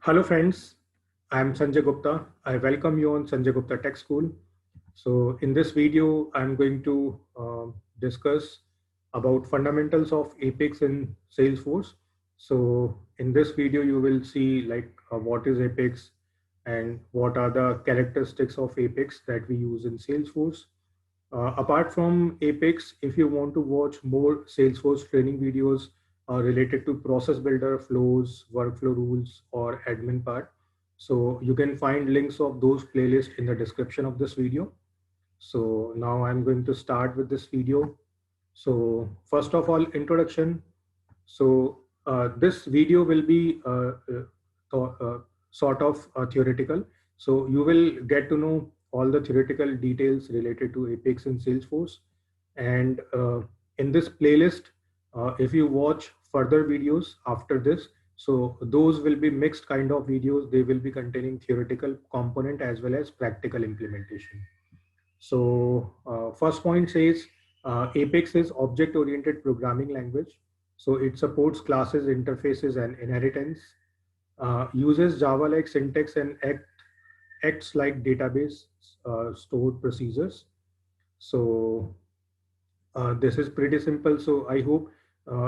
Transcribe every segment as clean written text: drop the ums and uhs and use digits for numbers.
Hello friends, I am Sanjay Gupta. I welcome you on Sanjay Gupta Tech School. So in this video, I'm going to discuss about fundamentals of Apex in Salesforce. So in this video, you will see what is Apex and what are the characteristics of Apex that we use in Salesforce. Apart from Apex, if you want to watch more Salesforce training videos related to process builder, flows, workflow rules, or admin part, so you can find links of those playlists in the description of this video. So now I'm going to start with this video. So first of all, introduction. So this video will be sort of theoretical. So you will get to know all the theoretical details related to Apex in Salesforce. And in this playlist, if you watch further videos after this, so those will be mixed kind of videos. They will be containing theoretical component as well as practical implementation. So first point says Apex is object-oriented programming language. So it supports classes, interfaces, and inheritance. Uses Java-like syntax and acts like database stored procedures. So this is pretty simple. So I hope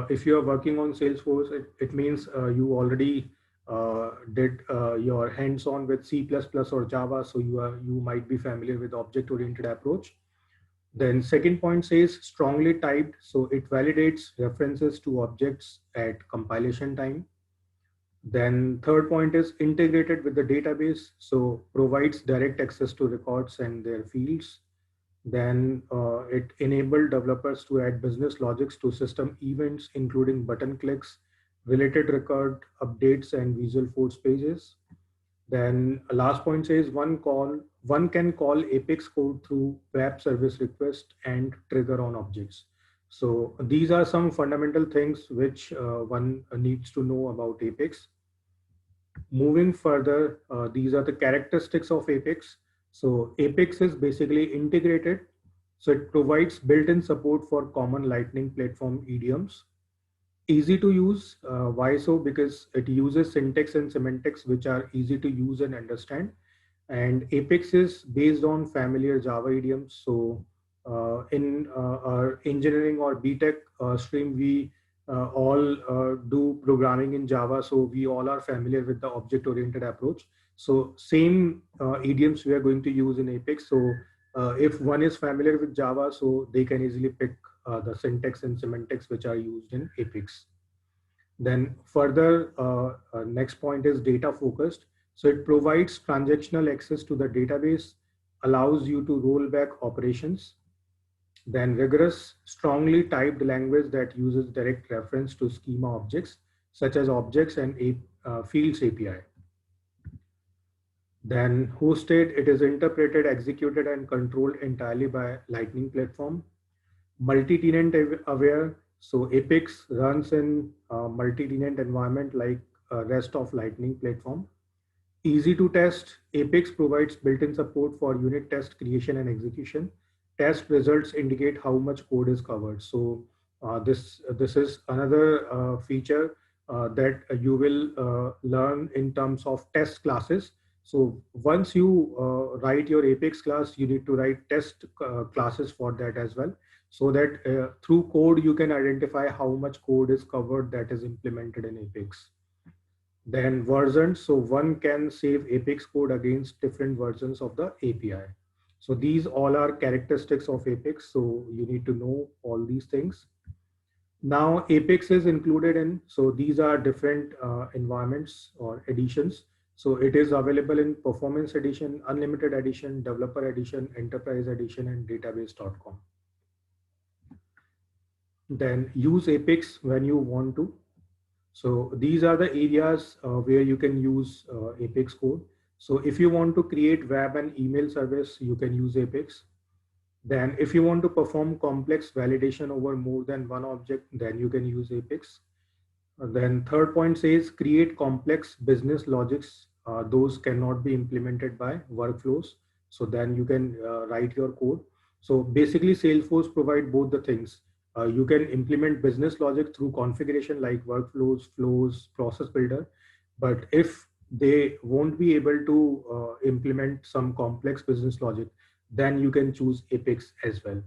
if you are working on Salesforce, it means you already did your hands-on with C++ or Java. So you might be familiar with object-oriented approach. Then second point says strongly typed. So it validates references to objects at compilation time. Then third point is integrated with the database. So provides direct access to records and their fields. Then it enabled developers to add business logics to system events, including button clicks, related record updates, and visual force pages. Then last point says one can call Apex code through web service request and trigger on objects. So these are some fundamental things which one needs to know about Apex. Moving further, these are the characteristics of Apex. So Apex is basically integrated. So it provides built-in support for common Lightning platform idioms. Easy to use. Why so? Because it uses syntax and semantics which are easy to use and understand. And Apex is based on familiar Java idioms. So in our engineering or BTech stream, we all do programming in Java. So we all are familiar with the object-oriented approach. So same idioms we are going to use in Apex. So if one is familiar with Java, so they can easily pick the syntax and semantics which are used in Apex. Then further, next point is data focused. So it provides transactional access to the database, allows you to roll back operations. Then rigorous, strongly typed language that uses direct reference to schema objects, such as objects and fields API. Then hosted, it is interpreted, executed, and controlled entirely by Lightning platform. Multi-tenant aware. So Apex runs in multi-tenant environment like rest of Lightning platform. Easy to test. Apex provides built-in support for unit test creation and execution. Test results indicate how much code is covered. So this is another feature that you will learn in terms of test classes. So once you write your Apex class, you need to write test classes for that as well, so that through code you can identify how much code is covered that is implemented in Apex. Then versions, so one can save Apex code against different versions of the API. So these all are characteristics of Apex. So you need to know all these things. Now Apex is included in, so these are different environments or editions. So it is available in Performance Edition, Unlimited Edition, Developer Edition, Enterprise Edition, and Database.com. Then use Apex when you want to. So these are the areas where you can use Apex code. So if you want to create web and email service, you can use Apex. Then if you want to perform complex validation over more than one object, then you can use Apex. Then third point says create complex business logics. Those cannot be implemented by workflows. So then you can write your code. So basically Salesforce provide both the things. You can implement business logic through configuration like workflows, flows, process builder. But if they won't be able to implement some complex business logic, then you can choose Apex as well.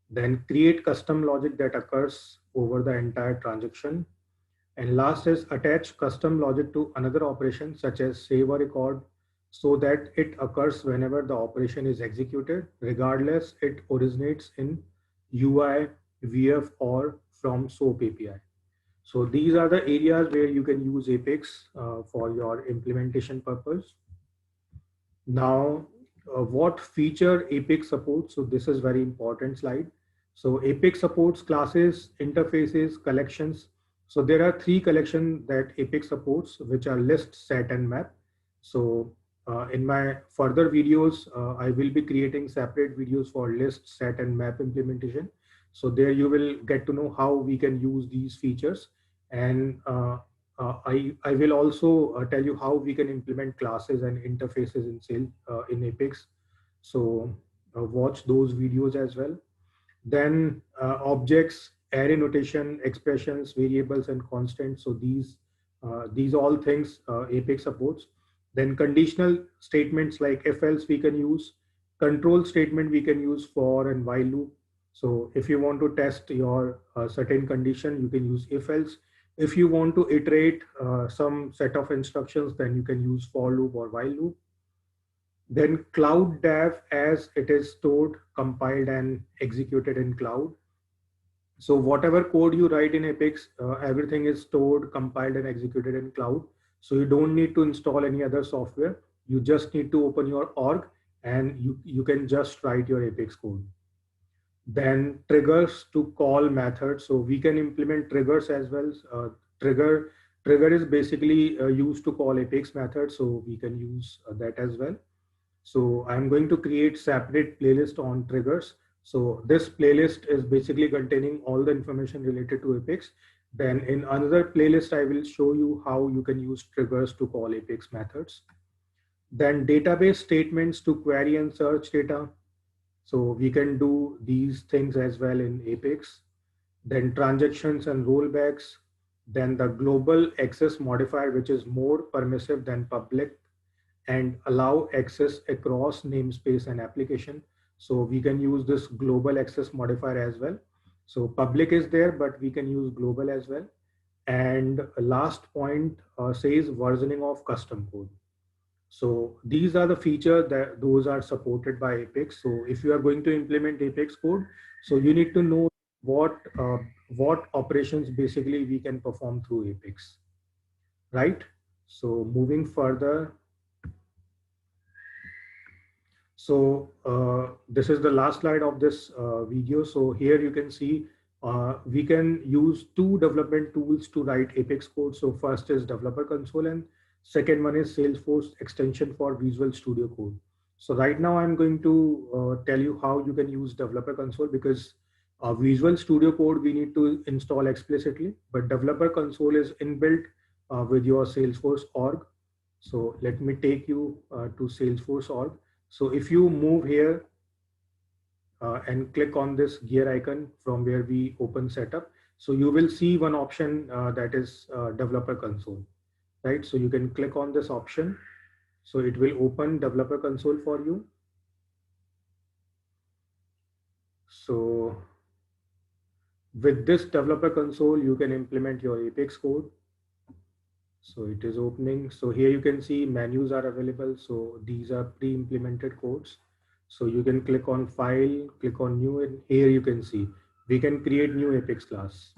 Then create custom logic that occurs over the entire transaction. And last is attach custom logic to another operation such as save a record so that it occurs whenever the operation is executed, regardless it originates in UI, VF, or from SOAP API. So these are the areas where you can use Apex for your implementation purpose. Now, what feature Apex supports? So this is very important slide. So Apex supports classes, interfaces, collections. So there are three collections that Apex supports, which are list, set, and map. So in my further videos, I will be creating separate videos for list, set, and map implementation. So there you will get to know how we can use these features. And I will also tell you how we can implement classes and interfaces in Apex. So watch those videos as well. Then objects, array notation, expressions, variables, and constants. So these all things Apex supports. Then conditional statements like if else we can use. Control statement we can use for and while loop. So if you want to test your certain condition, you can use if else. If you want to iterate some set of instructions, then you can use for loop or while loop. Then cloud dev, as it is stored, compiled, and executed in cloud. So whatever code you write in Apex, everything is stored, compiled, and executed in cloud. So you don't need to install any other software. You just need to open your org and you can just write your Apex code. Then triggers to call methods. So we can implement triggers as well. Trigger trigger is basically used to call Apex methods. So we can use that as well. So I'm going to create separate playlist on triggers. So this playlist is basically containing all the information related to Apex. Then in another playlist, I will show you how you can use triggers to call Apex methods. Then database statements to query and search data. So we can do these things as well in Apex. Then transactions and rollbacks. Then the global access modifier, which is more permissive than public and allow access across namespace and application. So we can use this global access modifier as well. So public is there, but we can use global as well. And last point says versioning of custom code. So these are the features that those are supported by Apex. So if you are going to implement Apex code, so you need to know what what operations basically we can perform through Apex, right? So moving further, so this is the last slide of this video. So here you can see we can use two development tools to write Apex code. So first is Developer Console and second one is Salesforce extension for Visual Studio Code. So right now I'm going to tell you how you can use Developer Console because Visual Studio Code we need to install explicitly, but Developer Console is inbuilt with your Salesforce org. So let me take you to Salesforce org. So if you move here and click on this gear icon from where we open setup, so you will see one option that is developer console, right? So you can click on this option. So it will open developer console for you. So with this developer console, you can implement your Apex code. So it is opening. So here you can see menus are available. So these are pre-implemented codes. So you can click on file, click on new, and here you can see we can create new Apex class.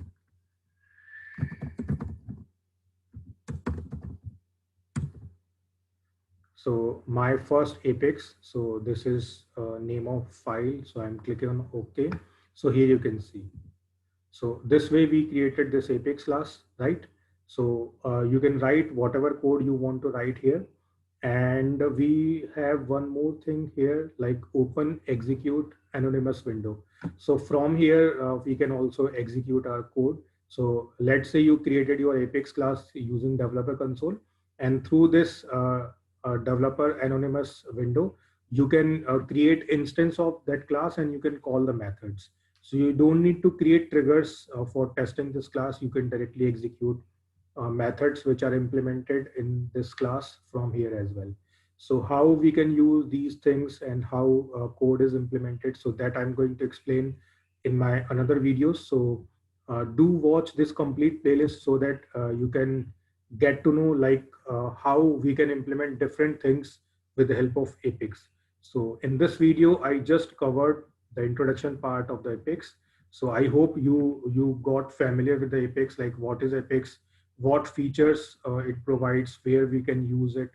So my first Apex, so this is name of file. So I'm clicking on OK. So here you can see. So this way we created this Apex class, right? So you can write whatever code you want to write here. And we have one more thing here, like open execute anonymous window. So from here, we can also execute our code. So let's say you created your Apex class using developer console, and through this developer anonymous window, you can create instance of that class and you can call the methods. So you don't need to create triggers for testing this class. You can directly execute methods which are implemented in this class from here as well. So how we can use these things and how code is implemented, so that I'm going to explain in my another videos. So do watch this complete playlist so that you can get to know like how we can implement different things with the help of Apex. So in this video, I just covered the introduction part of the Apex. So I hope you got familiar with the Apex, like what is Apex, what features it provides, where we can use it,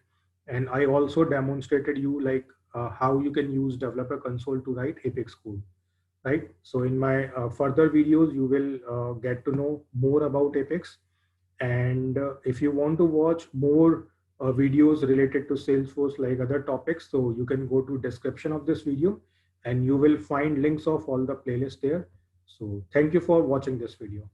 and I also demonstrated you like how you can use developer console to write Apex code, right? So in my further videos, you will get to know more about Apex. And if you want to watch more videos related to Salesforce, like other topics, so you can go to description of this video and you will find links of all the playlists there. So thank you for watching this video.